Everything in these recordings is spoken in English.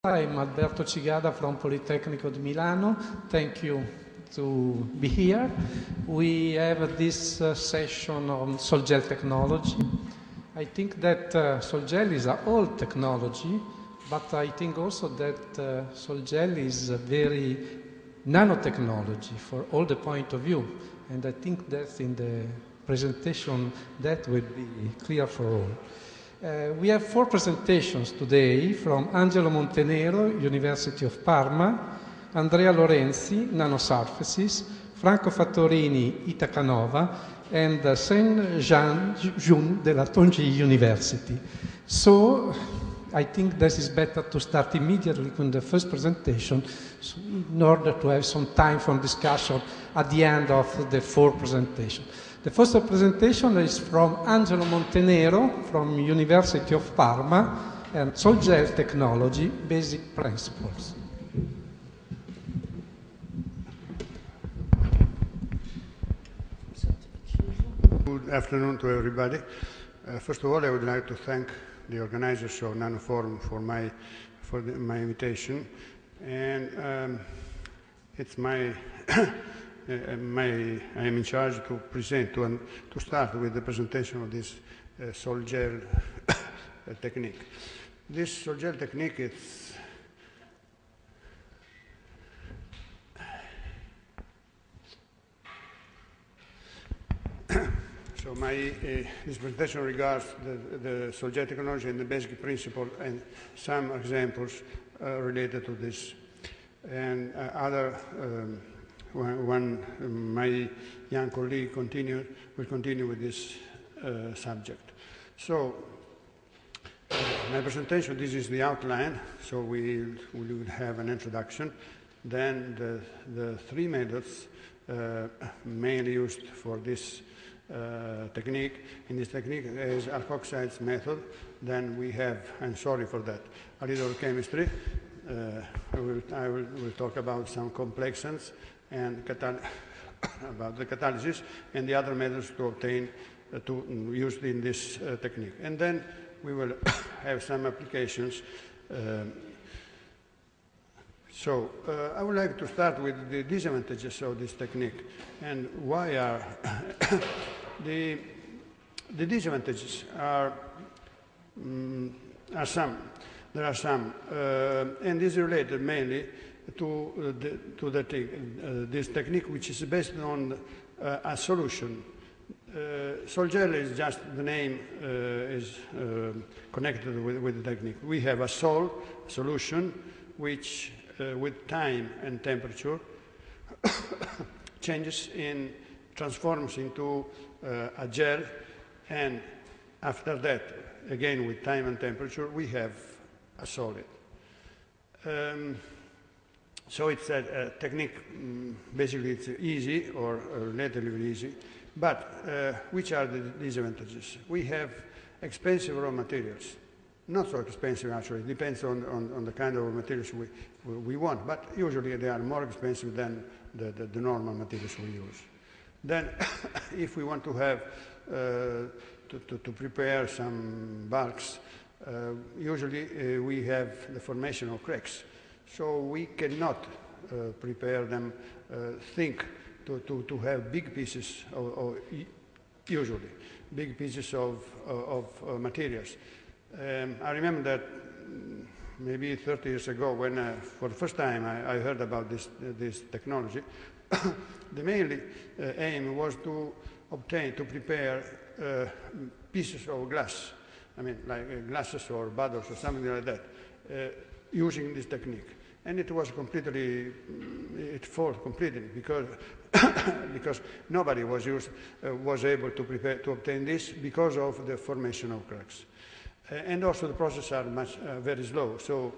I'm Alberto Cigada from Politecnico di Milano. Thank you to be here. We have this session on sol gel technology. I think that sol gel is an old technology, but I think also that sol gel is a very nanotechnology for all the point of view. And I think that in the presentation that will be clear for all. We have 4 presentations today from Angelo Montenero, University of Parma, Andrea Lorenzi, Nanosurfaces, Franco Fattorini, Itacanova, and Saint-Jean Jun della Tongji University. So I think this is better to start immediately with the first presentation in order to have some time for discussion at the end of the 4 presentations. The first presentation is from Angelo Montenero from University of Parma and sol gel technology basic principles. Good afternoon to everybody. First of all, I would like to thank the organizers of NANOFORUM for my invitation, and it's my I am in charge to present to start with the presentation of this sol gel technique. This sol gel technique is so this presentation regards the sol gel technology and the basic principle and some examples related to this, and when my young colleague will continue with this subject. So, my presentation, this is the outline, so we will have an introduction, then the 3 methods mainly used for this technique. In this technique is alkoxides method, then we have, I'm sorry for that, a little chemistry. I will talk about some complexants and about the catalysis and the other methods to obtain used in this technique. And then we will have some applications. So I would like to start with the disadvantages of this technique and why are the disadvantages are some. There are some, and this is related mainly to this technique, which is based on a solution. Sol gel is just the name is connected with the technique. We have a solution which, with time and temperature, transforms into a gel, and after that, again with time and temperature, we have a solid. So it's a technique, basically it's easy or relatively easy, but which are the disadvantages? We have expensive raw materials. Not so expensive actually, it depends on the kind of materials we want, but usually they are more expensive than the normal materials we use. Then if we want to have, to prepare some bulks, usually we have the formation of cracks. So we cannot prepare them, think to have big pieces usually big pieces of materials. I remember that maybe 30 years ago when for the first time I heard about this technology, the main aim was to prepare pieces of glass, I mean like glasses or bottles or something like that, using this technique. And it was it failed completely because because nobody was able to obtain this because of the formation of cracks, and also the processes are very slow, so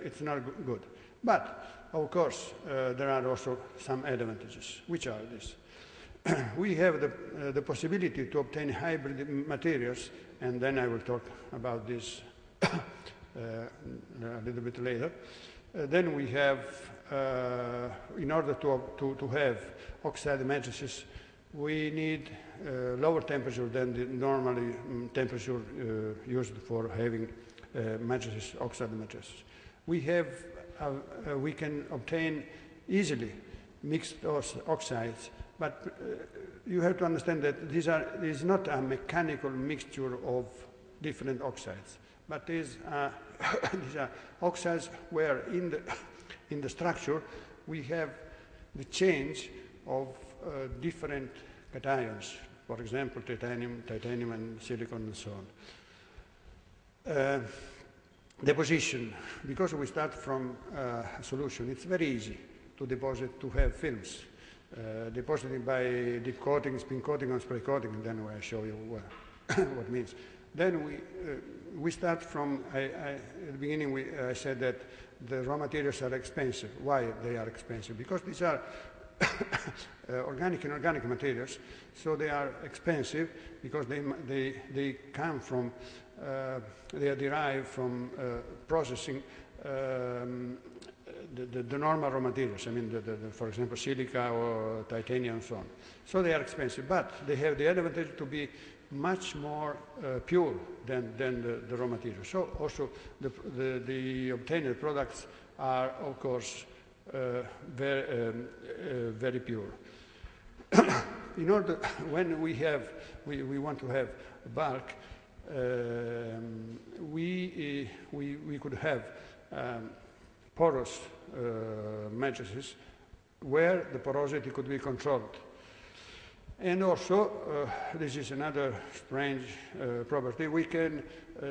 it's not good. But of course there are also some advantages. Which are these? We have the possibility to obtain hybrid materials, and then I will talk about this a little bit later. Then we have, in order to have oxide matrices, we need lower temperature than the normally temperature used for having matrices, oxide matrices. we can obtain easily mixed oxides, but you have to understand that this is not a mechanical mixture of different oxides, but these are oxides where in the structure we have the change of different cations, for example, titanium and silicon and so on. Deposition, because we start from a solution, it's very easy to deposit, to have films. Depositing by deep coating, spin coating, and spray coating, and then I show you what it means. Then we start from, at the beginning I said that the raw materials are expensive. Why they are expensive? Because these are organic and inorganic materials, so they are expensive because they come from, they are derived from processing the normal raw materials, I mean, for example, silica or titanium and so on. So they are expensive, but they have the advantage to be much more pure than the raw material. So also the obtained products are, of course, very pure. In order, when we want to have bulk, we could have porous matrices where the porosity could be controlled. And also, this is another strange property, we can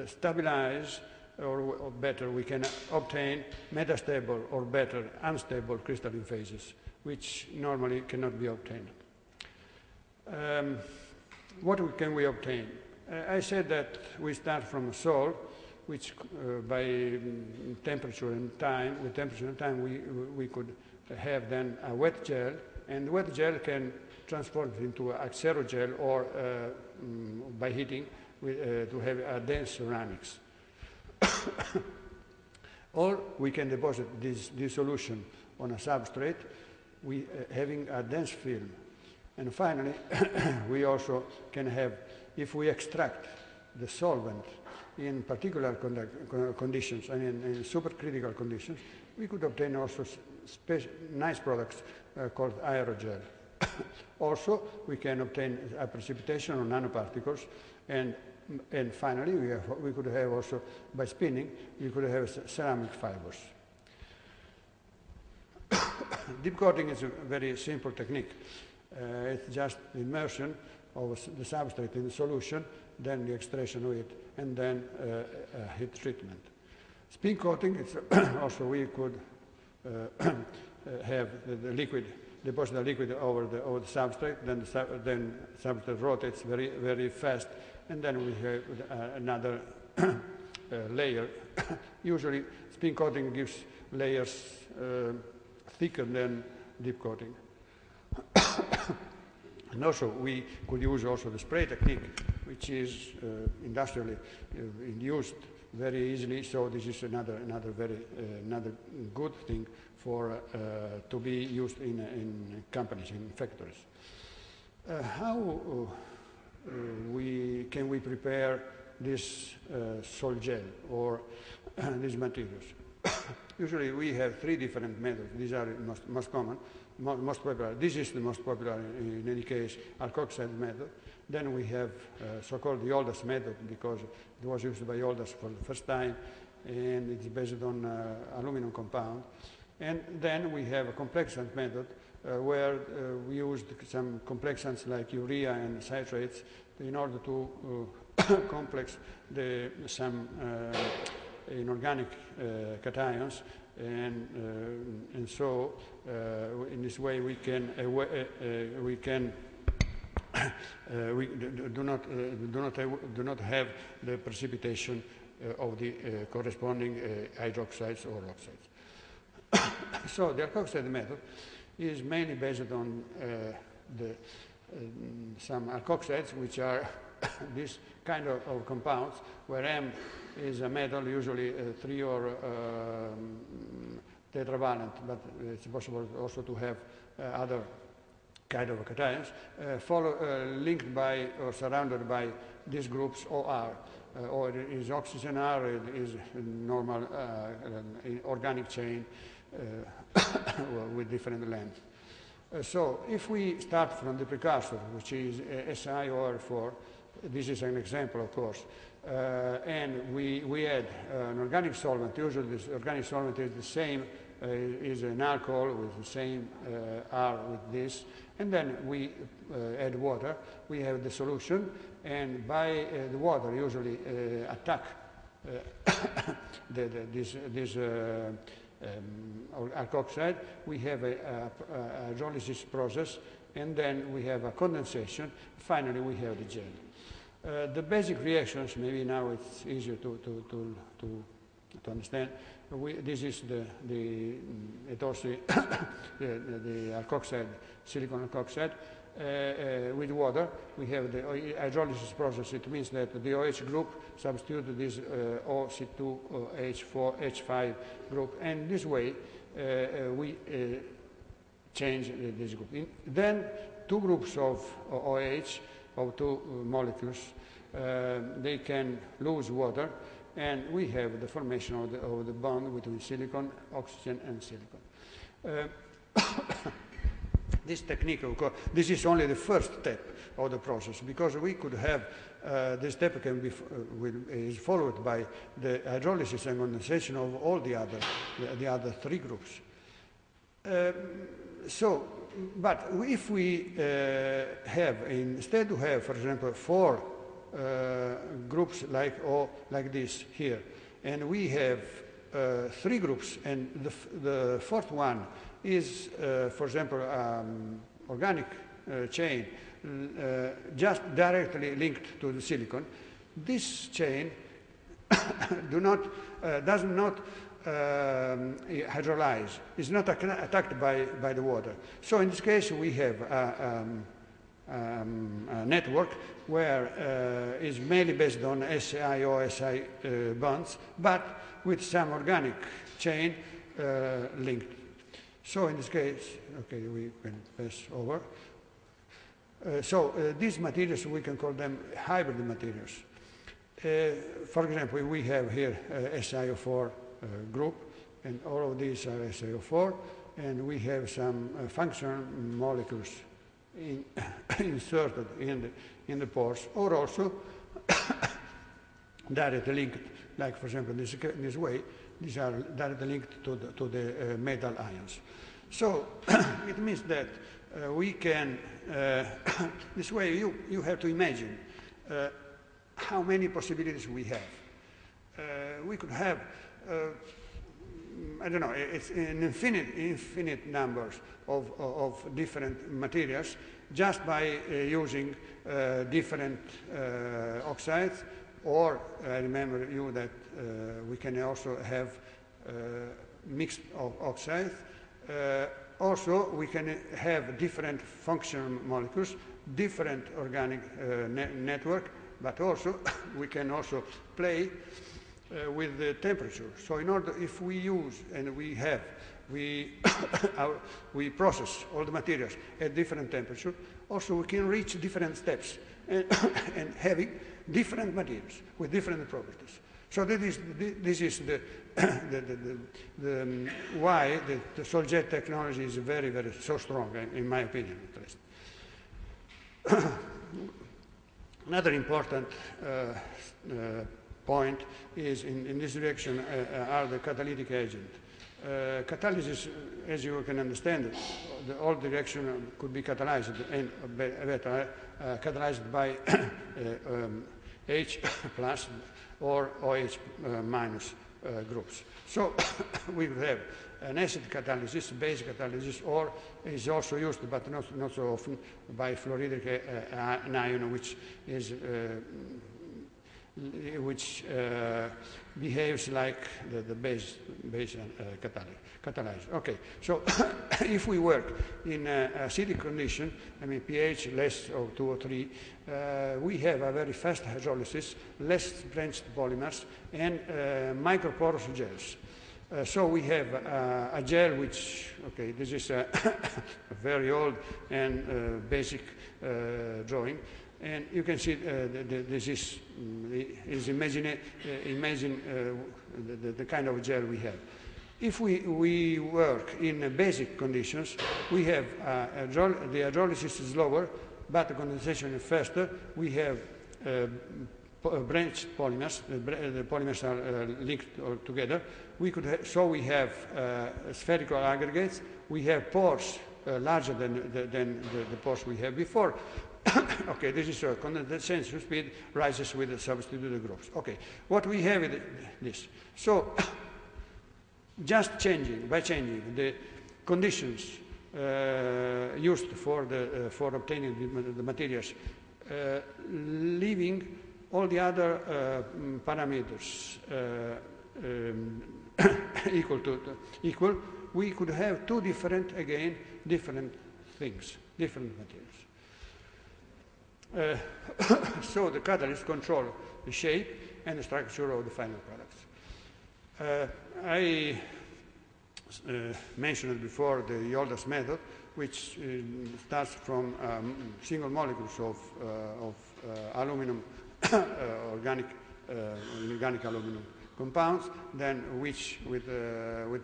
stabilize, or better, we can obtain metastable or better unstable crystalline phases, which normally cannot be obtained. What can we obtain? I said that we start from a sol, which by temperature and time, with temperature and time, we could have then a wet gel, and the wet gel can transform it into a aerogel or by heating to have a dense ceramics. Or we can deposit this solution on a substrate, having a dense film. And finally, we also can have, if we extract the solvent in particular conditions, and in supercritical conditions, we could obtain also nice products called aerogel. Also, we can obtain a precipitation of nanoparticles, and finally, we could have also, by spinning, we could have ceramic fibers. Deep coating is a very simple technique. It's just the immersion of the substrate in the solution, then the extraction of it, and then heat treatment. Spin coating, it's also we could have the liquid, deposit the liquid over the substrate, then the substrate rotates very, very fast, and then we have another layer. Usually, spin coating gives layers thicker than deep coating. And also, we could use also the spray technique, which is industrially induced very easily. So this is another good thing for to be used in companies, in factories. How can we prepare this sol gel or these materials? Usually, we have three different methods. These are most common. Most popular. This is the most popular in any case, alkoxide method. Then we have so-called the oldest method because it was used by oldest for the first time, and it's based on aluminum compound. And then we have a complexant method where we used some complexants like urea and citrates in order to complex some inorganic cations. And so in this way we do not have the precipitation of the corresponding hydroxides or oxides. So the alkoxide method is mainly based on some alkoxides, which are this kind of compounds, where M is a metal, usually 3 or tetravalent, but it's possible also to have other kind of cations, linked by or surrounded by these groups OR. or it is oxygen R, it is a normal organic chain with different length. So if we start from the precursor, which is SiOR4, this is an example, of course, and we add an organic solvent. Usually this organic solvent is the same, is an alcohol with the same R with this, and then we add water. We have the solution, and by the water usually attack this alkoxide. We have a hydrolysis process, and then we have a condensation. Finally, we have the gel. The basic reactions, maybe now it's easier to understand. This is the alkoxide, silicon alkoxide. With water, we have the hydrolysis process. It means that the OH group substitutes this OC2H4H5 group, and this way we change this group. Then two groups of OH, of two molecules, they can lose water, and we have the formation of the bond between silicon, oxygen, and silicon. This technique, of course, this is only the first step of the process, because we could have this step can be is followed by the hydrolysis and condensation of all the other three groups. But if we instead to have, for example, four groups like this here, and we have three groups, and the fourth one is, for example, organic chain just directly linked to the silicon. This chain does not hydrolyze, is not attacked by the water. So in this case, we have a network where is mainly based on SiO-Si bonds, but with some organic chain linked. So in this case, okay, we can pass over. These materials, we can call them hybrid materials. For example, we have here SiO4 group, and all of these are SiO4, and we have some functional molecules inserted in the pores, or also directly linked, like for example this way. These are directly linked to the metal ions. So it means that we can, this way you have to imagine how many possibilities we have. We could have, I don't know, it's an infinite numbers of different materials just by using different oxides, or I remember you that we can also have mixed oxides. Also, we can have different functional molecules, different organic network, but also we can also play with the temperature. So in order, if we use and we process all the materials at different temperature, also we can reach different steps and having different materials with different properties. So this is why the Sol jet technology is very, very so strong, in my opinion, at least. Another important point is in this direction are the catalytic agent. Catalysis, as you can understand, all direction could be catalyzed and better catalyzed by H plus or OH minus groups. So we will have an acid catalysis, base catalysis, or is also used, but not so often, by fluoridic anion, which behaves like the base catalyzer. Okay, so if we work in acidic condition, I mean pH less of 2 or 3, we have a very fast hydrolysis, less branched polymers, and microporous gels. So we have a gel which, okay, this is a very old and basic drawing. And you can see this is imagine the kind of gel we have. If we work in basic conditions, we have the hydrolysis is lower, but the condensation is faster. We have branched polymers. The polymers are linked together. We have spherical aggregates. We have pores larger than the pores we have before. Okay, this is condensation speed rises with the substituted groups. Okay, what we have is this. So, just by changing the conditions used for obtaining the materials, leaving all the other parameters equal, we could have two different things, different materials. So the catalyst control the shape and the structure of the final products. I mentioned before the oldest method, which starts from single molecules of aluminum, organic aluminum compounds, then which with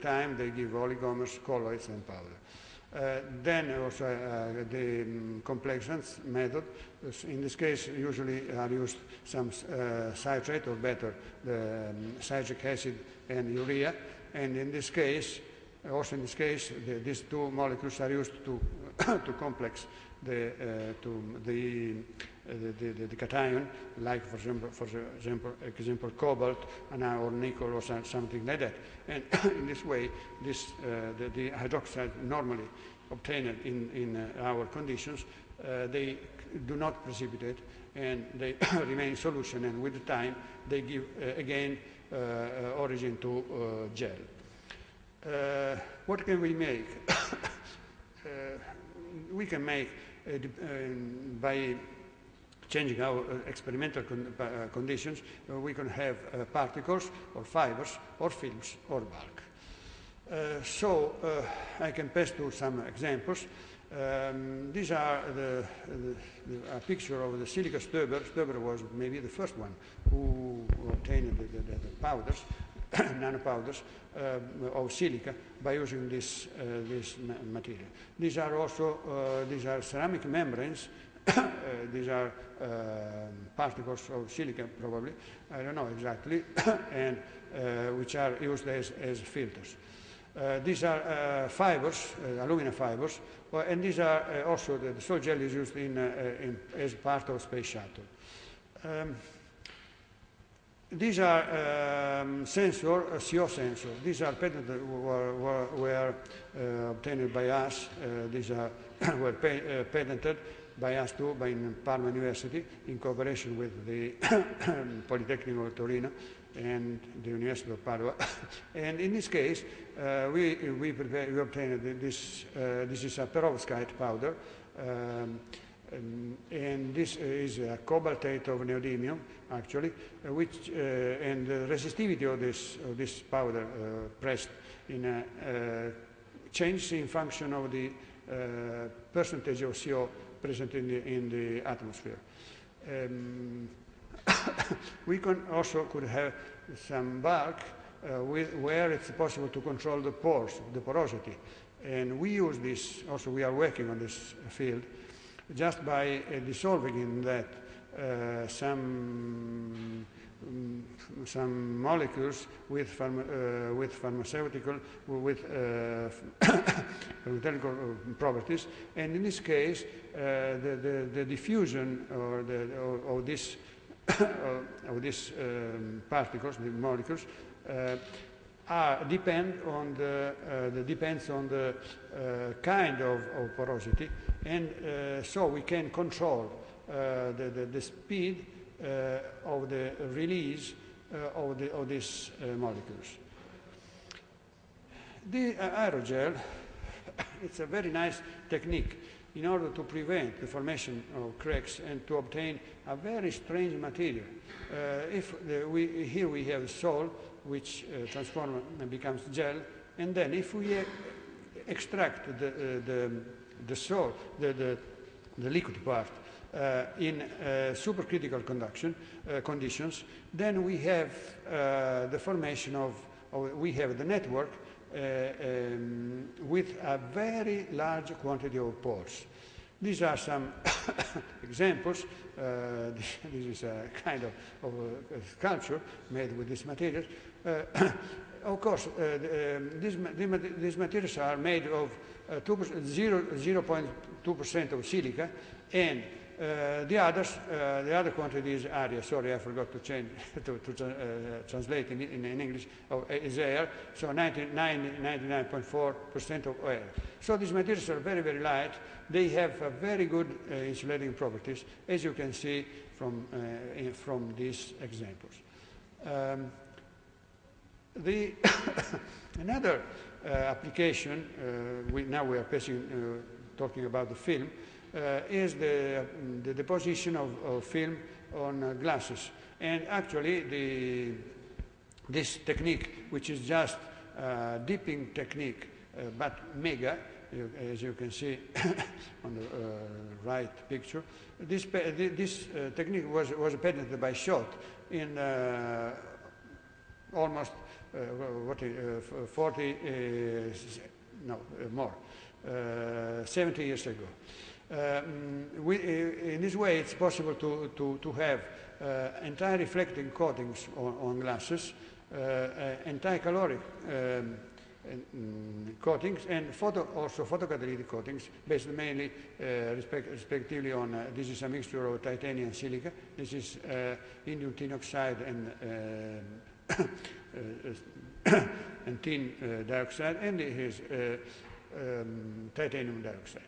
time they give oligomers, colloids, and powder. Then also the complexants method. In this case, usually are used some citrate, or better, the citric acid and urea. And in this case, these two molecules are used to complex the cation, like for example, cobalt or nickel or something like that. And in this way, the hydroxide normally obtained in our conditions, they do not precipitate and they remain in solution, and with time they give again origin to gel. What can we make? We can make, by changing our experimental conditions, we can have particles or fibers or films or bulk. So I can pass to some examples. These are a picture of the silica Stöber. Stöber was maybe the first one who obtained the powders, nanopowders of silica by using this material. These are also ceramic membranes. These are particles of silica, probably, I don't know exactly, and which are used as filters. These are fibers, alumina fibers, and these are also the sol gel is used as part of space shuttle. These are CO sensors. These are patented, were obtained by us. These were patented by us too, by Parma University, in cooperation with the Politecnico di Milano and the University of Padua. And in this case, we obtained this. This is a perovskite powder, and this is a cobaltate of neodymium, actually, which and the resistivity of this powder pressed in a change in function of the percentage of CO present in the atmosphere. We could have some bulk where it's possible to control the pores, the porosity, and we use this. Also, we are working on this field just by dissolving in that some molecules with pharmaceutical properties, and in this case, the diffusion of these particles, the molecules, depends on the kind of porosity, and so we can control the speed of the release of these molecules. The aerogel, it's a very nice technique in order to prevent the formation of cracks and to obtain a very strange material. Here we have sol, which transforms and becomes gel, and then if we extract the sol, the liquid part, in supercritical conditions, then we have the formation of we have the network with a very large quantity of pores. These are some examples. This is a kind of a sculpture made with this material. Of course, these materials are made of 0.2% of silica, and the other quantity is area. Sorry, I forgot to change to translate in English. Is air. So 99.4% of air. So these materials are very, very light. They have very good insulating properties, as you can see from these examples. Another application, now we are talking about the film, is the deposition of film on glasses. And actually, this technique, which is just a dipping technique, but mega, as you can see on the right picture, this technique was patented by Schott in almost 70 years ago. In this way, it's possible to have anti-reflecting coatings on glasses, anti-caloric coatings, and also photocatalytic coatings, based mainly, respectively, on this is a mixture of titanium and silica. This is indium tin oxide and tin dioxide, and it is titanium dioxide.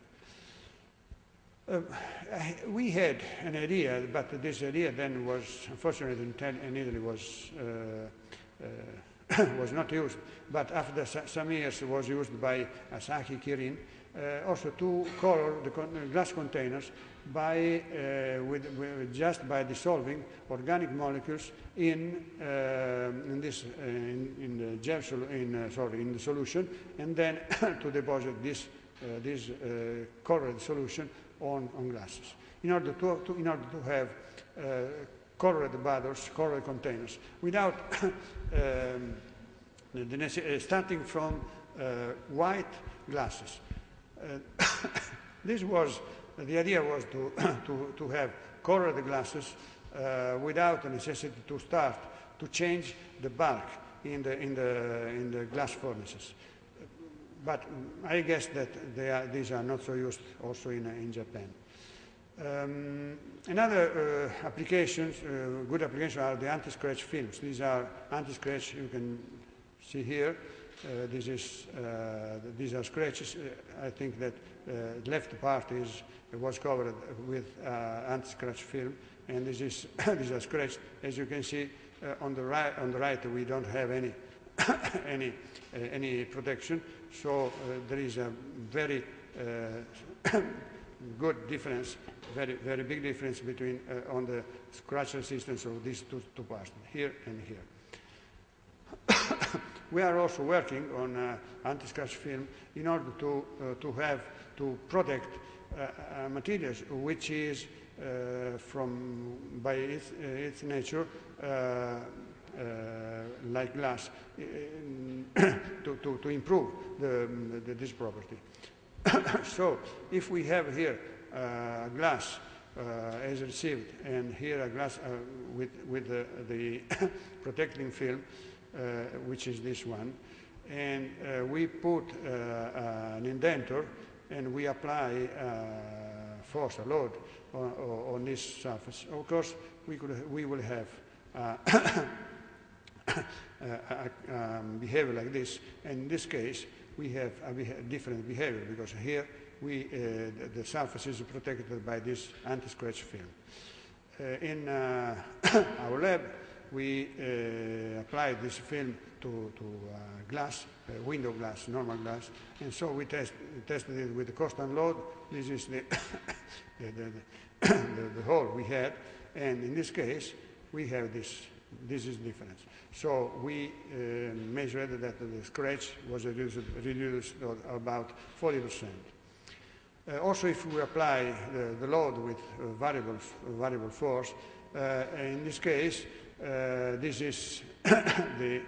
We had an idea, but this idea then was, unfortunately, in Italy was not used. But after some years, it was used by Asahi Kirin, also to color the glass containers by just by dissolving organic molecules in the solution, and then to deposit this colored solution on glasses in order to have colored bottles, colored containers, without starting from white glasses. The idea was to have colored glasses without the necessity to change the bulk in the glass furnaces. But I guess that these are not so used also in Japan. Another applications, good applications, are the anti-scratch films. These are anti-scratch. You can see here. These are scratches. I think that the left part was covered with anti-scratch film, and these are scratched. As you can see on the right, we don't have any protection. So there is a very good difference, very big difference between on the scratch resistance of these two parts, here and here. We are also working on anti-scratch film in order to protect materials which is by its nature like glass, to improve this property. So if we have here glass as received, and here a glass with the protecting film, which is this one, and we put an indentor, and we apply force, a load on this surface. Of course, we will have behavior like this, and in this case we have a different behavior, because here the surface is protected by this anti-scratch film. In our lab, we applied this film to glass, window glass, normal glass, and so we tested it with the constant load. This is the hole we had, and in this case we have this. This is different. So we measured that the scratch was reduced about 40%. Also, if we apply the load with variable force, in this case, this is the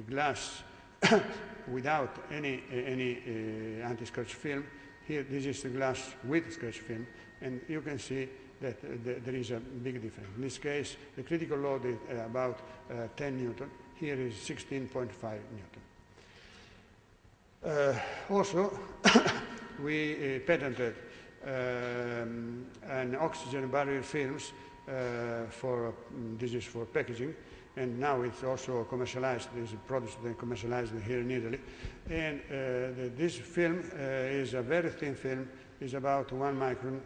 glass without any anti-scratch film. Here, this is the glass with scratch film, and you can see that there is a big difference. In this case, the critical load is about 10 Newton. Here is 16.5 Newton. Also, we patented an oxygen barrier films this is for packaging, and now it's also commercialized. This is produced and commercialized here in Italy. And this film is a very thin film, is about 1 micron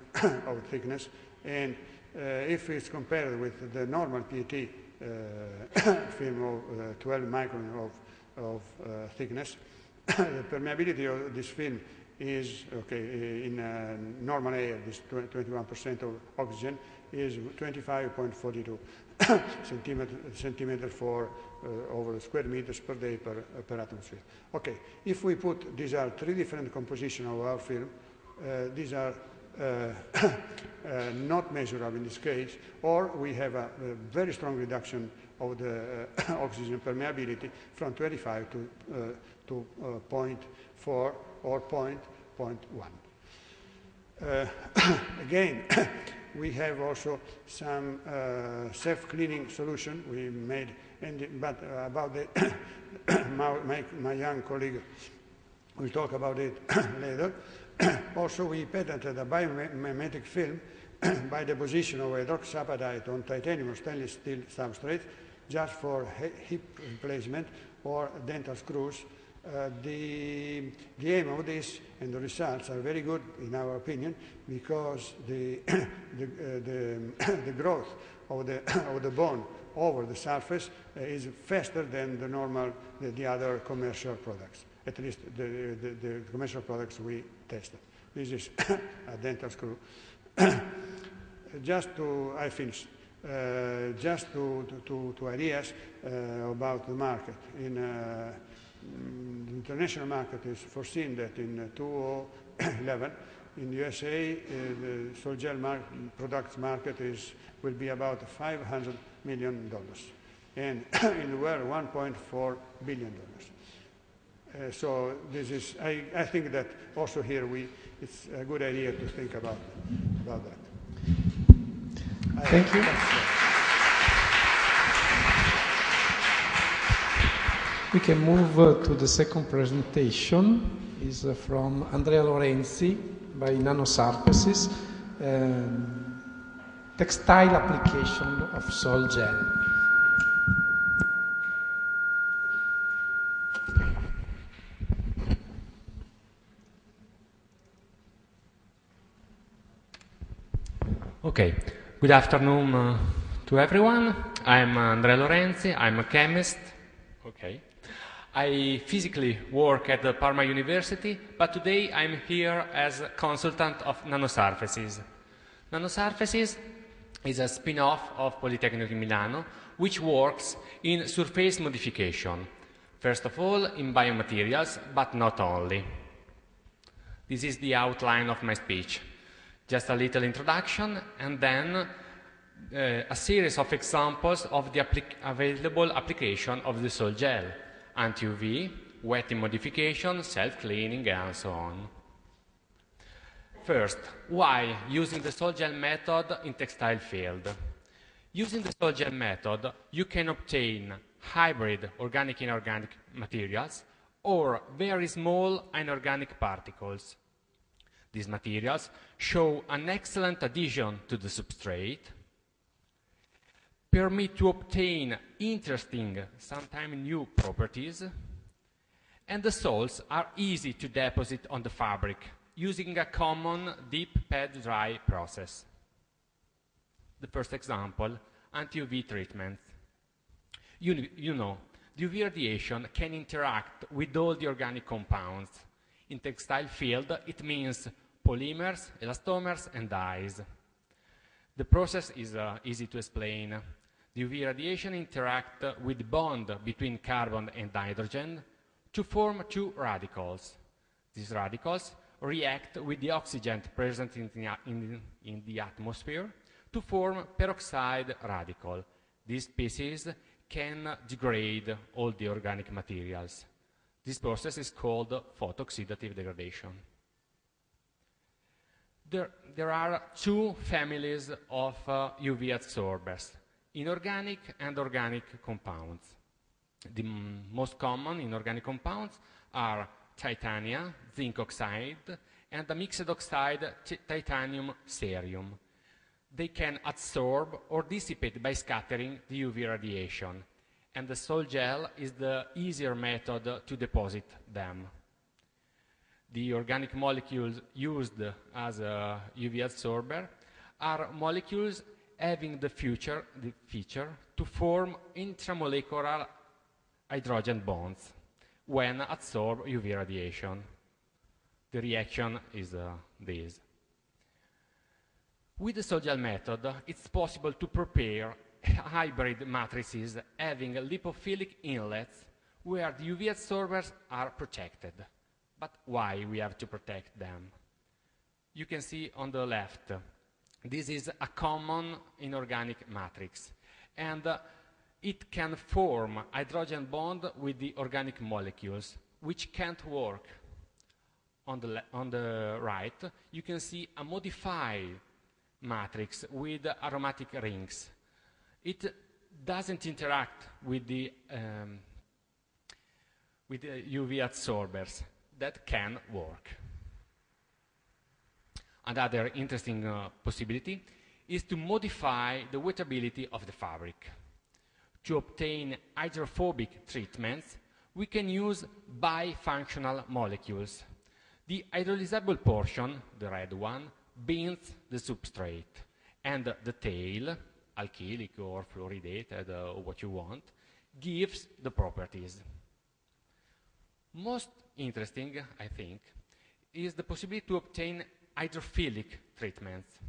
of thickness, and if it's compared with the normal PET film of 12 micron of thickness, the permeability of this film is, okay, in normal air, this 21% of oxygen, is 25.42 centimeter for over square meters per day per atmosphere. Okay, if we put, these are 3 different compositions of our film, these are not measurable in this case, or we have a very strong reduction of the oxygen permeability from 25 to 0.4 or 0.1. Again, we have also some self-cleaning solution we made, but about the my young colleague will talk about it later. Also, we patented a biomimetic film by deposition of hydroxyapatite on titanium or stainless steel substrate, just for hip replacement or dental screws. The aim of this and the results are very good in our opinion, because the growth of the bone over the surface is faster than the other commercial products, at least the commercial products we tested. This is a dental screw. I finished. Just to ideas about the market. The international market is foreseen that in 2011, in the USA, the sol gel products market will be about $500 million, and in the world, $1.4 billion. So this is, I think that also here it's a good idea to think about that. Thank you. We can move to the second presentation. Is from Andrea Lorenzi by NanoSurfaces, textile application of sol gel. Okay, good afternoon to everyone. I'm Andrea Lorenzi, I'm a chemist. Okay. I physically work at the Parma University, but today I'm here as a consultant of NanoSurfaces. NanoSurfaces is a spin-off of Politecnico di Milano, which works in surface modification. First of all, in biomaterials, but not only. This is the outline of my speech. Just a little introduction, and then a series of examples of the available application of the sol gel. Anti-UV, wetting modification, self-cleaning, and so on. First, why using the sol gel method in textile field? Using the sol gel method, you can obtain hybrid organic and inorganic materials or very small inorganic particles. These materials show an excellent adhesion to the substrate, permit to obtain interesting, sometimes new properties, and the sols are easy to deposit on the fabric using a common deep pad dry process. The first example, anti-UV treatment. You know, the UV radiation can interact with all the organic compounds. In textile field, it means polymers, elastomers, and dyes. The process is easy to explain. The UV radiation interacts with the bond between carbon and hydrogen to form 2 radicals. These radicals react with the oxygen present in the atmosphere to form peroxide radical. These species can degrade all the organic materials. This process is called photooxidative degradation. There are two families of UV adsorbers, inorganic and organic compounds. The most common inorganic compounds are titania, zinc oxide, and the mixed oxide titanium cerium. They can adsorb or dissipate by scattering the UV radiation, and the sol gel is the easier method to deposit them. The organic molecules used as a UV adsorber are molecules having the feature to form intramolecular hydrogen bonds when adsorb UV radiation. The reaction is this. With the sol gel method, it's possible to prepare hybrid matrices having lipophilic inlets where the UV adsorbers are protected. But why we have to protect them? You can see on the left, this is a common inorganic matrix, and it can form hydrogen bond with the organic molecules, which can't work. On the right, you can see a modified matrix with aromatic rings. It doesn't interact with the UV adsorbers. That can work. Another interesting possibility is to modify the wettability of the fabric. To obtain hydrophobic treatments, we can use bifunctional molecules. The hydrolyzable portion, the red one, binds the substrate, and the tail, alkylic or fluoridated, or what you want, gives the properties. Most interesting, I think, is the possibility to obtain hydrophilic treatments.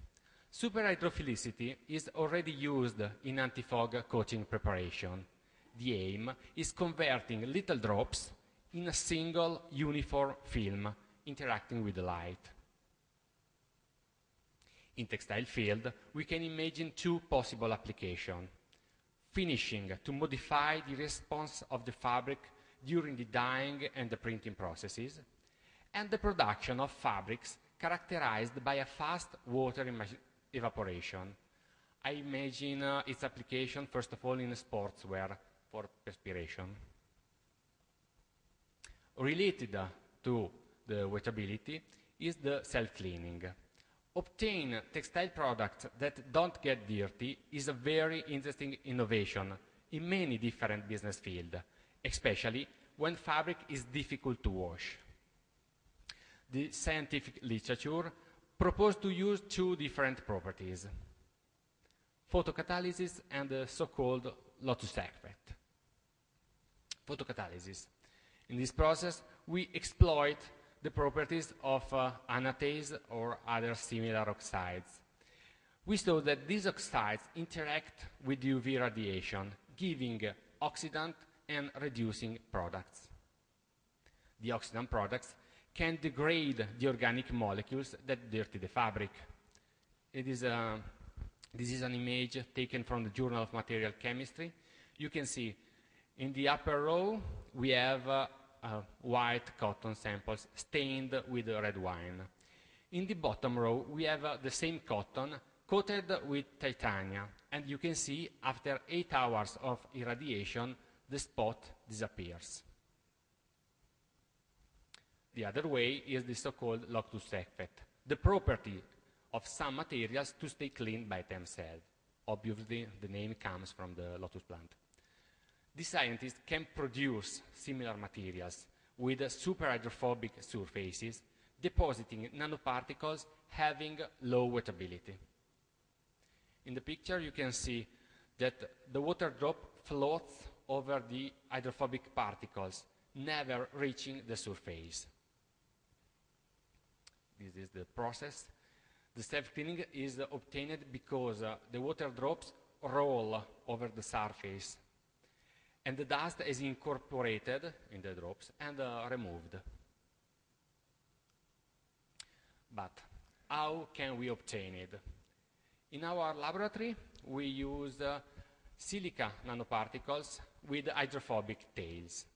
Superhydrophilicity is already used in anti-fog coating preparation. The aim is converting little drops in a single uniform film interacting with the light. In textile field, we can imagine two possible applications. Finishing to modify the response of the fabric during the dyeing and the printing processes, and the production of fabrics characterized by a fast water evaporation. I imagine its application, first of all, in sportswear for perspiration. Related to the wettability is the self-cleaning. Obtain textile products that don't get dirty is a very interesting innovation in many different business fields, especially when fabric is difficult to wash. The scientific literature proposed to use two different properties, photocatalysis and the so-called lotus effect. Photocatalysis. In this process, we exploit the properties of anatase or other similar oxides. We saw that these oxides interact with UV radiation, giving oxidant and reducing products. The oxidant products can degrade the organic molecules that dirty the fabric. This is an image taken from the Journal of Material Chemistry. You can see in the upper row we have white cotton samples stained with red wine. In the bottom row we have the same cotton coated with titania, and you can see after 8 hours of irradiation the spot disappears. The other way is the so-called lotus effect, the property of some materials to stay clean by themselves. Obviously, the name comes from the lotus plant. The scientists can produce similar materials with superhydrophobic surfaces, depositing nanoparticles having low wettability. In the picture, you can see that the water drop floats over the hydrophobic particles, never reaching the surface. This is the process. The self-cleaning is obtained because the water drops roll over the surface, and the dust is incorporated in the drops and removed. But how can we obtain it? In our laboratory, we use silica nanoparticles with hydrophobic tails.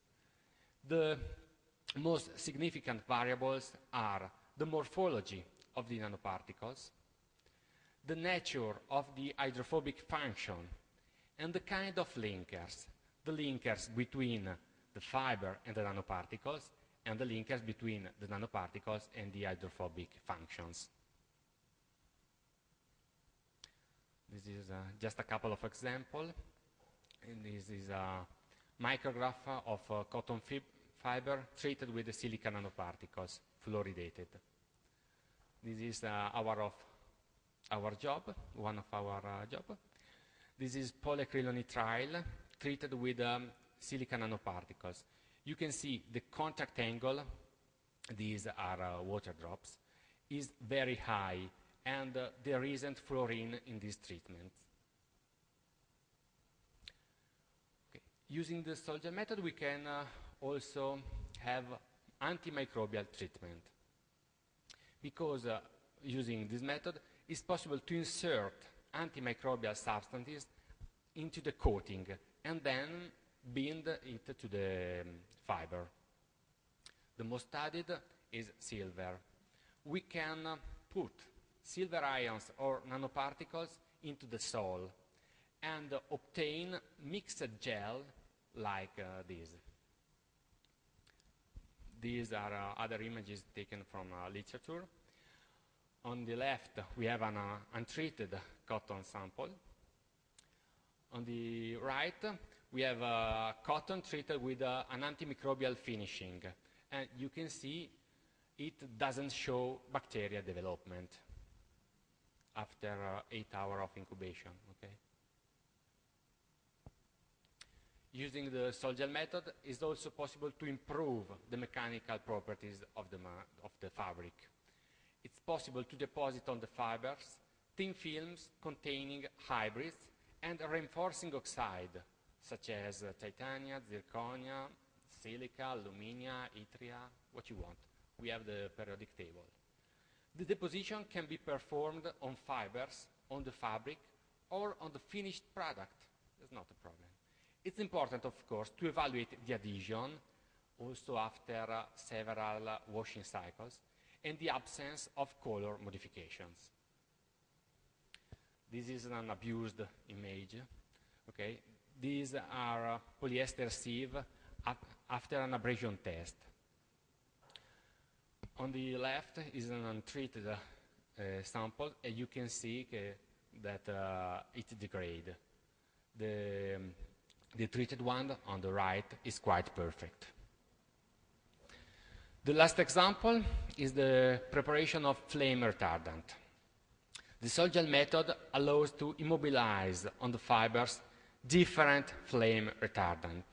The most significant variables are the morphology of the nanoparticles, the nature of the hydrophobic function, and the kind of linkers, the linkers between the fiber and the nanoparticles, and the linkers between the nanoparticles and the hydrophobic functions. This is just a couple of examples. And this is a micrograph of cotton fiber treated with the silica nanoparticles, fluoridated. This is our job, one of our job. This is polyacrylonitrile treated with silica nanoparticles. You can see the contact angle, these are water drops, is very high, and there isn't fluorine in this treatment. Okay. Using the sol gel method, we can also have antimicrobial treatment. Because using this method, it's possible to insert antimicrobial substances into the coating and then bind it to the fiber. The most studied is silver. We can put silver ions or nanoparticles into the sol and obtain mixed gel like this. These are other images taken from literature. On the left, we have an untreated cotton sample. On the right, we have cotton treated with an antimicrobial finishing. And you can see it doesn't show bacteria development after 8 hours of incubation. Okay? Using the sol gel method, it's also possible to improve the mechanical properties of the fabric. It's possible to deposit on the fibers thin films containing hybrids and reinforcing oxide, such as titania, zirconia, silica, alumina, yttria, what you want. We have the periodic table. The deposition can be performed on fibers, on the fabric, or on the finished product. That's not a problem. It's important, of course, to evaluate the adhesion, also after several washing cycles, and the absence of color modifications. This is an abused image. Okay? These are polyester sieve after an abrasion test. On the left is an untreated sample, and you can see that it degrades. The treated one on the right is quite perfect. The last example is the preparation of flame retardant. The sol gel method allows to immobilize on the fibers different flame retardants.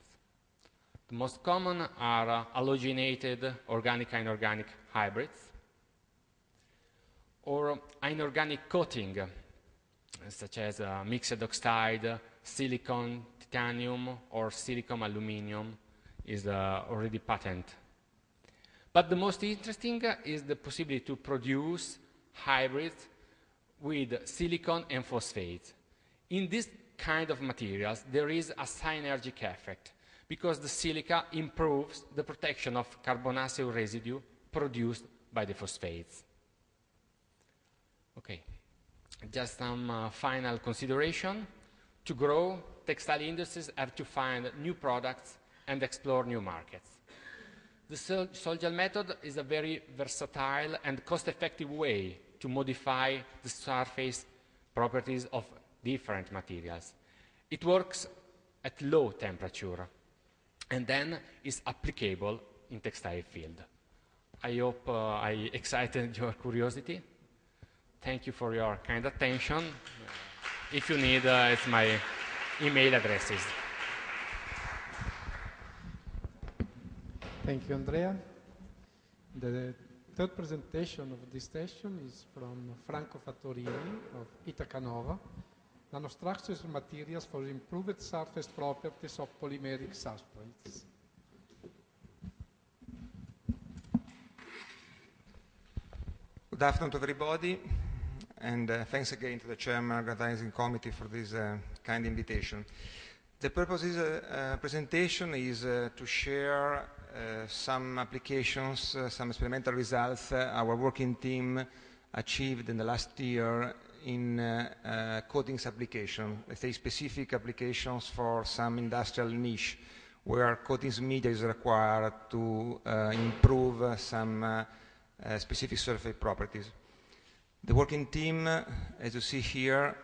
The most common are halogenated organic-inorganic hybrids, or inorganic coating, such as mixed oxide, silicon, titanium, or silicon aluminum is already patent. But the most interesting is the possibility to produce hybrids with silicon and phosphate. In this kind of materials, there is a synergic effect, because the silica improves the protection of carbonaceous residue produced by the phosphates. Okay, just some final consideration. To grow, textile industries have to find new products and explore new markets. The sol gel method is a very versatile and cost-effective way to modify the surface properties of different materials. It works at low temperature and then is applicable in textile field. I hope I excited your curiosity. Thank you for your kind attention. If you need, it's my email addresses. Thank you, Andrea. The third presentation of this session is from Franco Fattorini of Itacanova, Nanostructures and Materials for Improved Surface Properties of Polymeric Substrates. Good Good afternoon to everybody, and thanks again to the Chairman Organizing Committee for this kind invitation. The purpose of this presentation is to share some applications, some experimental results our working team achieved in the last year in coatings application, let's say specific applications for some industrial niche where coatings media is required to improve some specific surface properties. The working team, as you see here,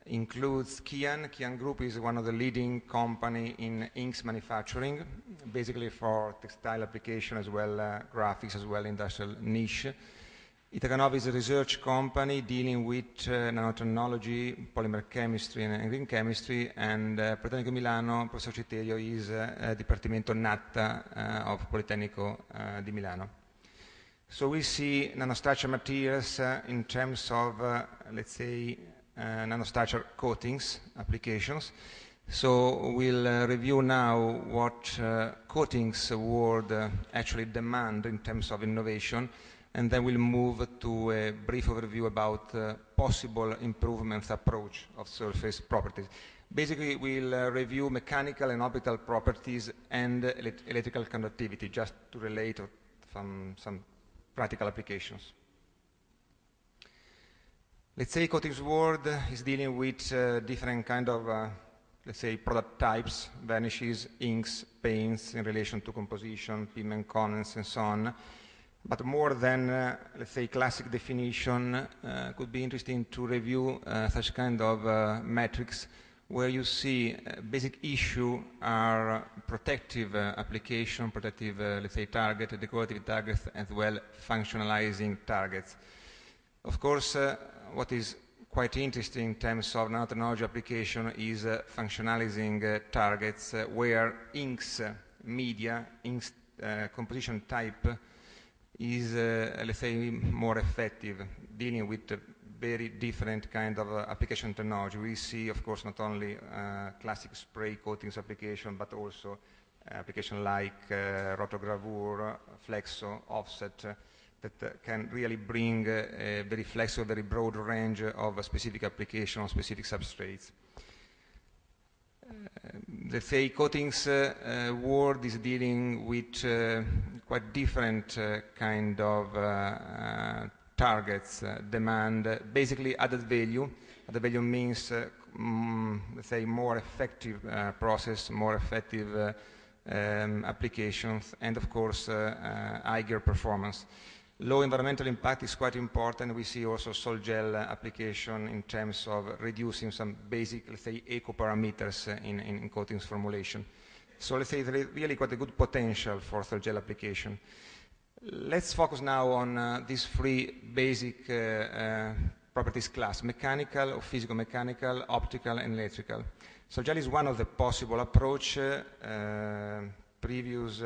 includes Kian. Kian Group is one of the leading company in inks manufacturing, basically for textile application as well, graphics as well, industrial niche. Itaganova is a research company dealing with nanotechnology, polymer chemistry and green chemistry, and Politecnico di Milano, Professor Citerio is Dipartimento Natta of Politecnico di Milano. So we see nanostructure materials in terms of, let's say, nanostructure coatings applications. So we'll review now what coatings world actually demand in terms of innovation, and then we'll move to a brief overview about possible improvements approach of surface properties. Basically, we'll review mechanical and optical properties and electrical conductivity, just to relate some practical applications. Let's say coatings world is dealing with different kind of, let's say, product types, varnishes, inks, paints in relation to composition, pigment condensate, and so on. But more than, let's say, classic definition, could be interesting to review such kind of metrics where you see basic issue are protective application, protective, let's say, target, decorative targets, as well functionalizing targets. Of course, what is quite interesting in terms of nanotechnology application is functionalizing targets where inks media, inks composition type is, let's say, more effective, dealing with very different kind of application technology. We see, of course, not only classic spray coatings application, but also application like rotogravure, flexo, offset, that can really bring a very flexible, very broad range of specific application on specific substrates. The say coatings world is dealing with quite different kind of targets, demand, basically added value. Added value means, let's say, more effective process, more effective applications, and of course, higher performance. Low environmental impact is quite important. We see also sol gel application in terms of reducing some basic, let's say, eco parameters in coatings formulation. So let's say there is really quite a good potential for sol gel application. Let's focus now on these three basic properties class: mechanical or physico-mechanical, optical, and electrical. Sol gel is one of the possible approach. Previous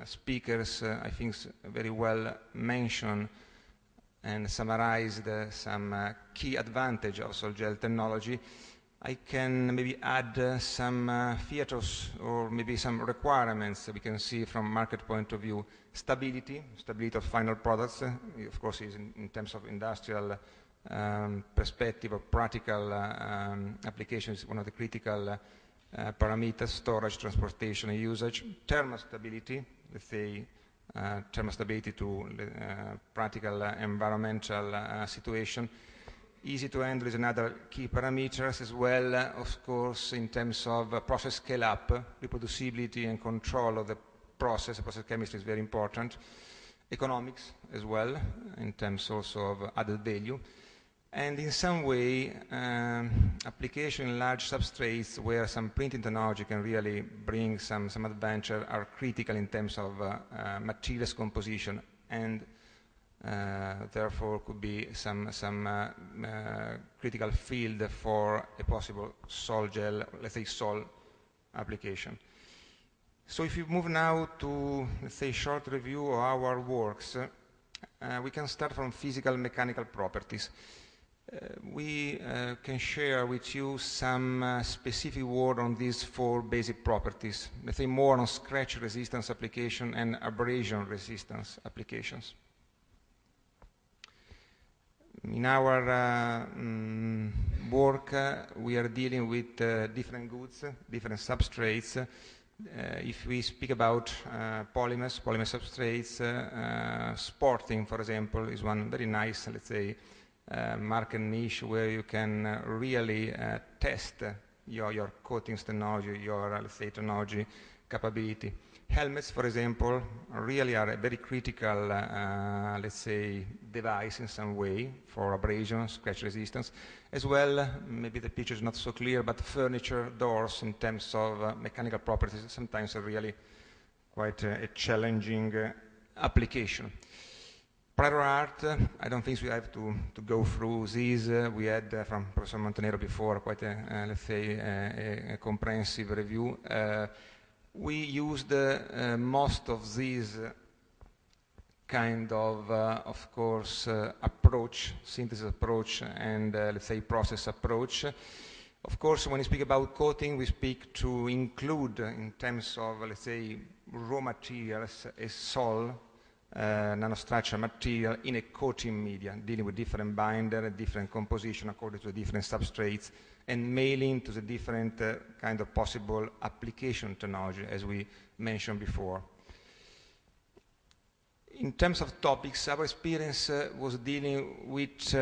speakers, I think, very well mentioned and summarized some key advantage of sol gel technology. I can maybe add some features or maybe some requirements that we can see from market point of view. Stability of final products, of course, is in terms of industrial perspective or practical applications, one of the critical parameters: storage, transportation, and usage. Thermostability, let's say, thermostability to practical environmental situation. Easy to handle is another key parameters as well, of course, in terms of process scale-up, reproducibility and control of the process chemistry is very important. Economics as well, in terms also of added value. And in some way, application in large substrates where some printing technology can really bring some adventure are critical in terms of materials composition, and therefore could be some critical field for a possible sol gel, let's say, sol application. So if you move now to, let's say, short review of our works, we can start from physical mechanical properties. We can share with you some specific word on these four basic properties. Let's say more on scratch resistance application and abrasion resistance applications. In our work, we are dealing with different goods, different substrates. If we speak about polymer substrates, sporting, for example, is one very nice, let's say, market niche where you can really test your coatings technology, your, let's say, technology capability. Helmets, for example, really are a very critical, let's say, device in some way for abrasion, scratch resistance. As well, maybe the picture is not so clear, but furniture, doors, in terms of mechanical properties, sometimes are really quite a challenging application. Prior art, I don't think we have to go through these. We had from Professor Montenero before quite a, let's say, a comprehensive review. We used most of these kind of course, approach, synthesis approach, and let's say process approach. Of course, when we speak about coating, we speak to include, in terms of, let's say, raw materials, a sol, nanostructure material in a coating media, dealing with different binder, different composition according to the different substrates, and mailing to the different kind of possible application technology, as we mentioned before. In terms of topics, our experience was dealing with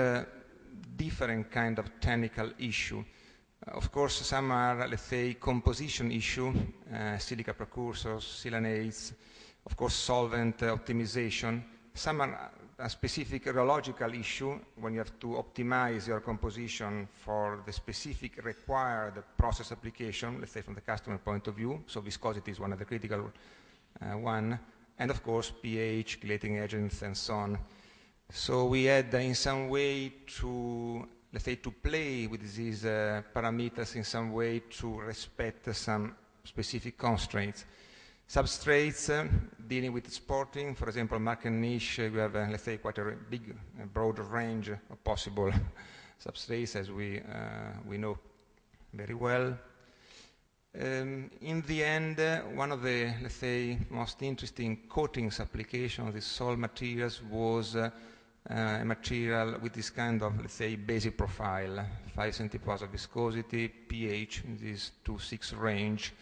different kind of technical issue. Of course, some are, let's say, composition issue, silica precursors, silanates, of course, solvent optimization. Some are a specific rheological issue when you have to optimize your composition for the specific required process application, let's say from the customer point of view. So viscosity is one of the critical one. And of course, pH, chelating agents, and so on. So we had in some way to, let's say, to play with these parameters in some way to respect some specific constraints. Substrates, dealing with sporting, for example, market niche, we have, let's say, quite a big, broad range of possible substrates, as we know very well. In the end, one of the, let's say, most interesting coatings application of the sol materials was a material with this kind of, let's say, basic profile, 5 centipoise of viscosity, pH in this 2-6 range,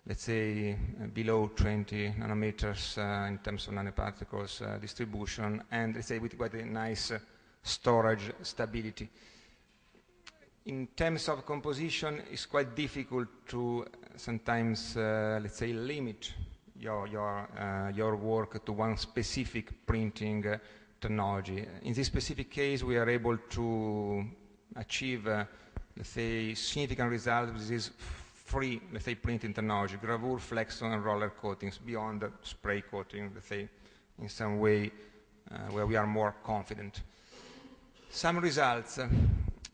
let's say below 20 nanometers in terms of nanoparticles distribution, and let's say with quite a nice storage stability. In terms of composition, it's quite difficult to sometimes, let's say, limit your work to one specific printing technology. In this specific case, we are able to achieve, let's say, significant results with this free, let's say, printing technology, gravure, flexo, and roller coatings beyond the spray coating, let's say, in some way where we are more confident. Some results.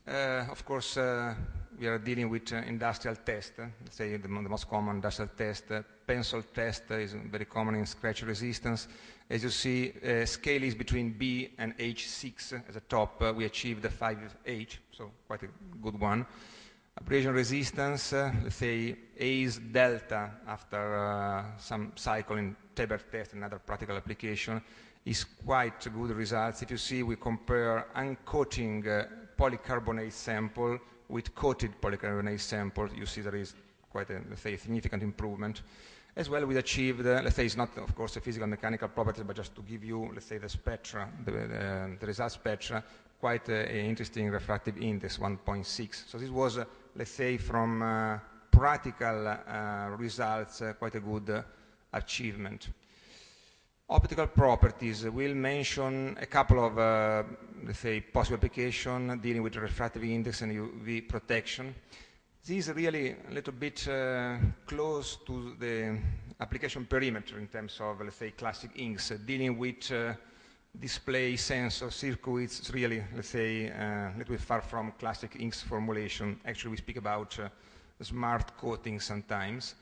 Of course, we are dealing with industrial test, let's say the most common industrial test. Pencil test is very common in scratch resistance. As you see, scale is between B and H6 at the top. We achieved the 5H, so quite a good one. Abrasion resistance, let's say A's delta after some cycle in Tabor test and other practical application is quite good results. If you see, we compare uncoating polycarbonate sample with coated polycarbonate sample, you see there is quite a, let's say, significant improvement. As well, we achieved, let's say, it's not, of course, a physical mechanical property, but just to give you, let's say, the spectra, the result spectra, quite an interesting refractive index, 1.6. So this was, let's say, from practical results, quite a good achievement. Optical properties, we'll mention a couple of, let's say, possible applications dealing with refractive index and UV protection. This is really a little bit close to the application perimeter in terms of, let's say, classic inks, dealing with display sensor circuits. It's really, let's say, a little bit far from classic inks formulation. Actually, we speak about smart coating sometimes.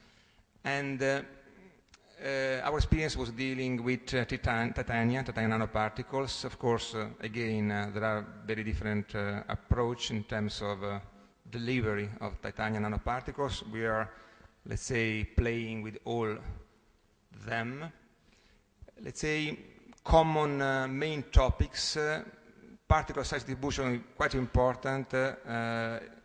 And our experience was dealing with titanium nanoparticles. Of course, again, there are very different approaches in terms of delivery of titanium nanoparticles. We are, let's say, playing with all them. Let's say common main topics particle size distribution is quite important,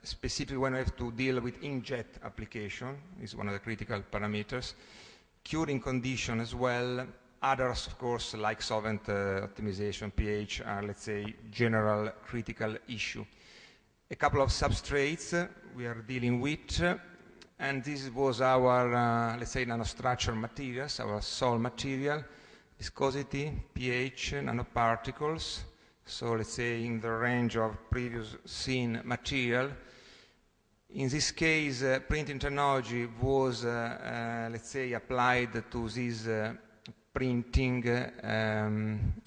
specifically when we have to deal with inkjet application, is one of the critical parameters. Curing condition as well. Others, of course, like solvent optimization, pH, are, let's say, general critical issue. A couple of substrates we are dealing with, and this was our, let's say, nanostructure materials, our Sol material, viscosity, pH, nanoparticles, so let's say in the range of previous seen material. In this case, printing technology was, let's say, applied to this printing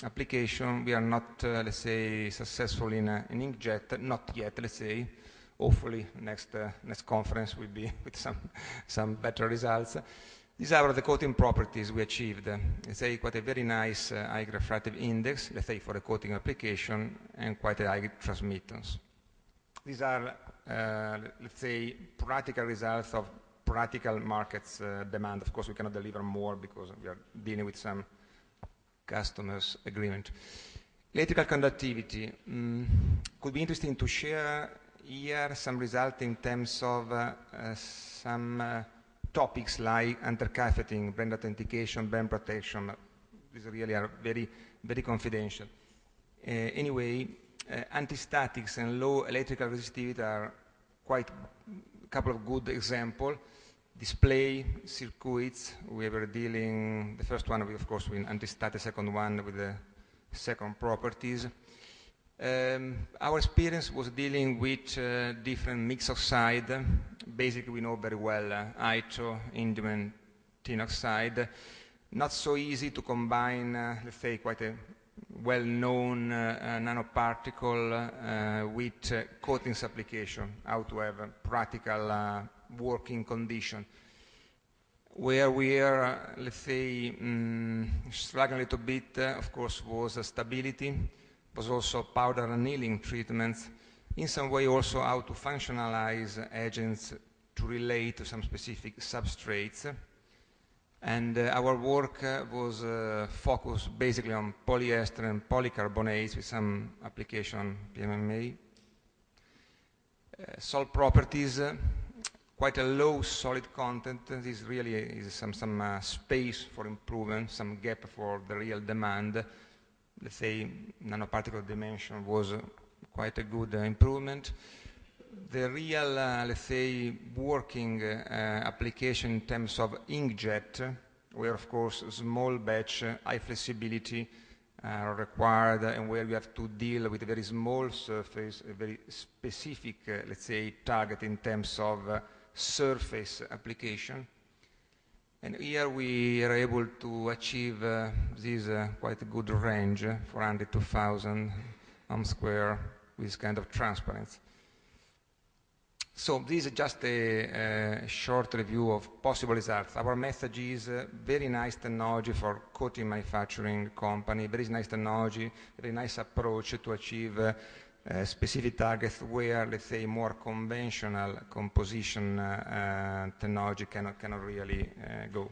application. We are not, let's say, successful in inkjet, not yet, let's say. Hopefully, next conference will be with some better results. These are the coating properties we achieved. Let's say quite a very nice high refractive index, let's say for a coating application, and quite a high transmittance. These are, let's say, practical results of practical markets demand. Of course, we cannot deliver more because we are dealing with some customers' agreement. Electrical conductivity. Could be interesting to share here some results in terms of some topics like anti-cafeting, brand authentication, brand protection. These really are very, very confidential. Anyway, antistatics and low electrical resistivity are quite a couple of good examples. Display circuits, we were dealing, the first one, of course, with antistatic, second one with the second properties. Our experience was dealing with different mix oxide. Basically, we know very well ITO, indium, tin oxide. Not so easy to combine, let's say, quite a well-known nanoparticle with coatings application, how to have a practical working condition. Where we are, let's say, struggling a little bit, of course, was stability, was also powder annealing treatments, in some way also how to functionalize agents to relate to some specific substrates. And our work was focused basically on polyester and polycarbonates with some application PMMA. Sol properties, quite a low solid content. This really is some space for improvement, some gap for the real demand. Let's say nanoparticle dimension was quite a good improvement. The real, let's say, working application in terms of inkjet, where of course small batch, high flexibility are required, and where you have to deal with a very small surface, a very specific, let's say, target in terms of surface application. And here we are able to achieve this quite a good range, 400 to 1,000 square, with kind of transparency. So this is just a short review of possible results. Our message is very nice technology for coating manufacturing company, very nice technology, very nice approach to achieve specific targets where, let's say, more conventional composition technology cannot really go.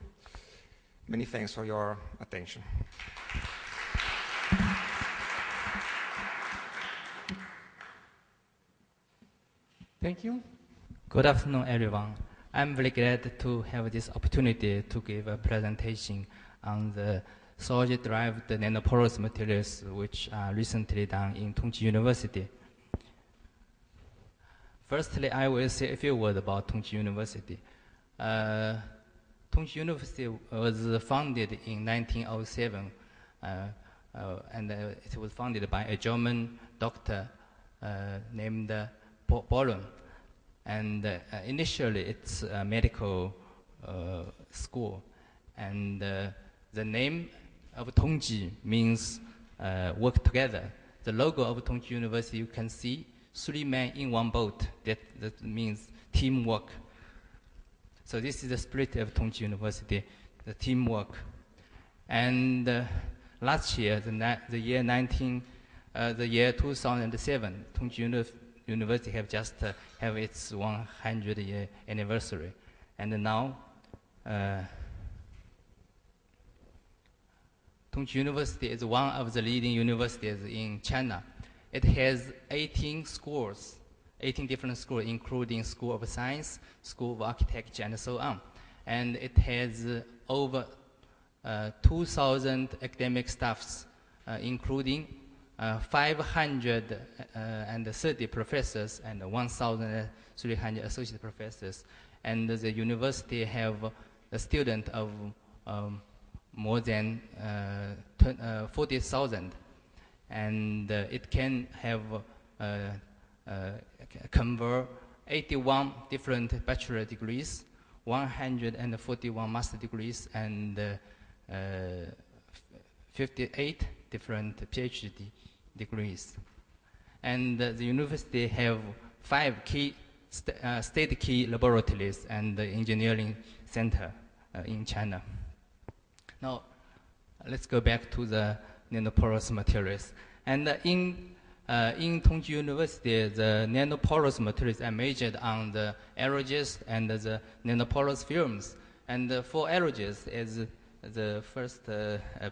Many thanks for your attention. Thank you. Good afternoon, everyone. I'm very glad to have this opportunity to give a presentation on the solid-derived nanoporous materials which are recently done in Tongji University. Firstly, I will say a few words about Tongji University. Tongji University was founded in 1907, and it was founded by a German doctor named Bollon. And initially, it's a medical school, and the name of Tongji means work together. The logo of Tongji University, you can see 3 men in one boat. That means teamwork. So this is the spirit of Tongji University, the teamwork. And last year, the year 2007, Tongji University have just have its 100-year anniversary, and now Tongji University is one of the leading universities in China. it has 18 schools, 18 different schools, including School of Science, School of Architecture, and so on. And it has over 2,000 academic staffs, including 530 professors and 1,300 associate professors. And the university have a student of more than 40,000. And it can have convert 81 different bachelor degrees, 141 master degrees, and 58 different PhD degrees. And the university have 5 key state key laboratories and the engineering center in China. Now, let's go back to the nanoporous materials. And in Tongji University, the nanoporous materials are measured on the aerogels and the nanoporous films. And for aerogels, as the first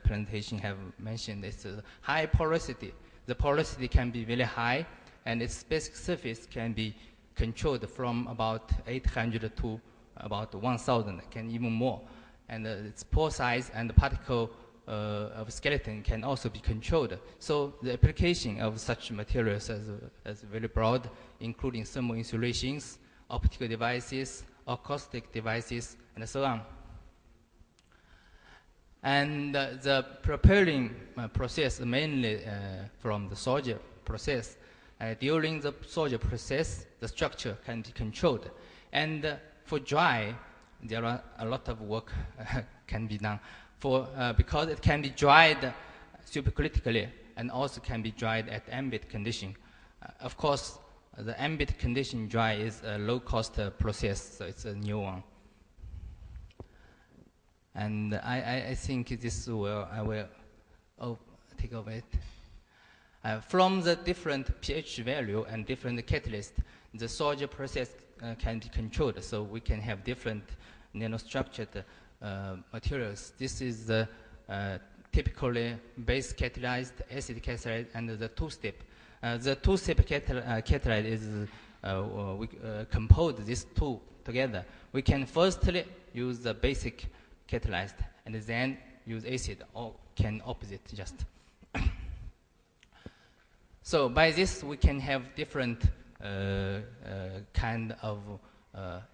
presentation have mentioned, it's high porosity. The porosity can be very high, and its basic surface can be controlled from about 800 to about 1,000, can even more. And its pore size and the particle of skeleton can also be controlled. So the application of such materials is very broad, including thermal insulations, optical devices, acoustic devices, and so on. And the propelling process mainly from the solder process. During the solder process, the structure can be controlled. And for dry, there are a lot of work can be done. Because it can be dried supercritically and also can be dried at ambient condition. Of course, the ambient condition dry is a low-cost process, so it's a new one. And I think I will take over it. From the different pH value and different catalysts, the solder process can be controlled, so we can have different nanostructured materials. This is the typically base catalyzed, acid catalyzed, and the two-step. The two-step catalyzed is we compose these two together. We can firstly use the basic catalyzed and then use acid, or can opposite just. So by this we can have different kind of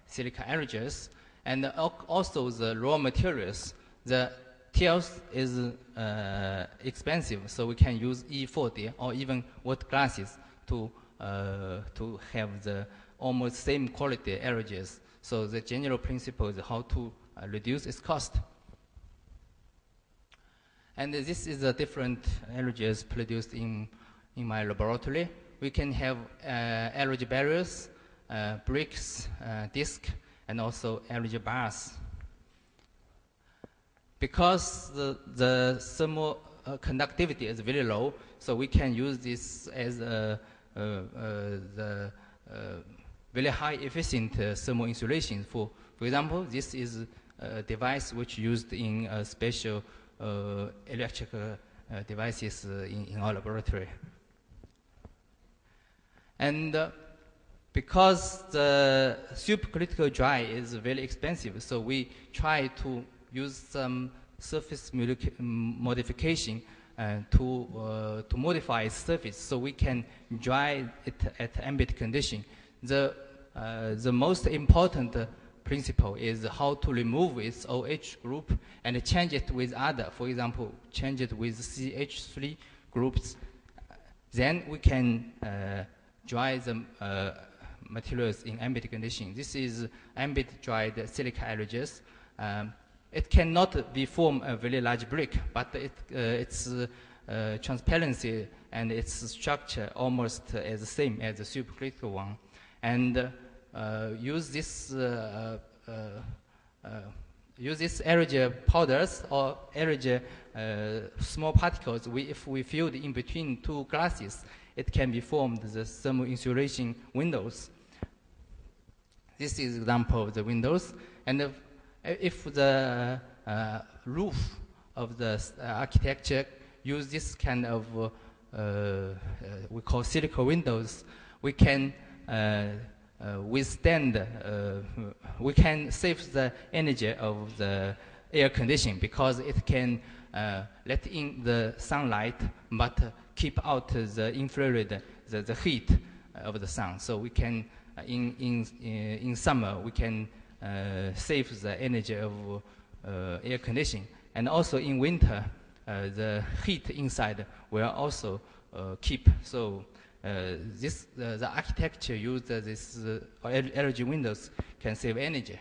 silica aerogels. And also the raw materials. The TILs is expensive, so we can use E40 or even water glasses to have the almost same quality aerogels. So the general principle is how to reduce its cost. And this is the different aerogels produced in my laboratory. We can have aerogel barriers, bricks, disc, and also aerogel bars. Because the thermal conductivity is very low, so we can use this as the very high efficient thermal insulation. For example, this is a device which used in special electrical devices in our laboratory. And because the supercritical dry is very expensive, so we try to use some surface modification to modify its surface so we can dry it at ambient condition. The most important principle is how to remove its OH group and change it with other. For example, change it with CH3 groups. Then we can dry the materials in ambient condition. This is ambient dried silica aerogels. It cannot be form a very large brick, but its transparency and its structure almost as the same as the supercritical one. And use this aerogel powders or aerogel small particles. If we filled in between two glasses, it can be formed the thermal insulation windows. This is an example of the windows. And if the roof of the architecture use this kind of we call silicon windows, we can withstand, we can save the energy of the air conditioning because it can let in the sunlight but keep out the infrared, the heat of the sun. So we can, in summer, we can save the energy of air conditioning. And also in winter, the heat inside will also keep. So the architecture used this LED windows can save energy.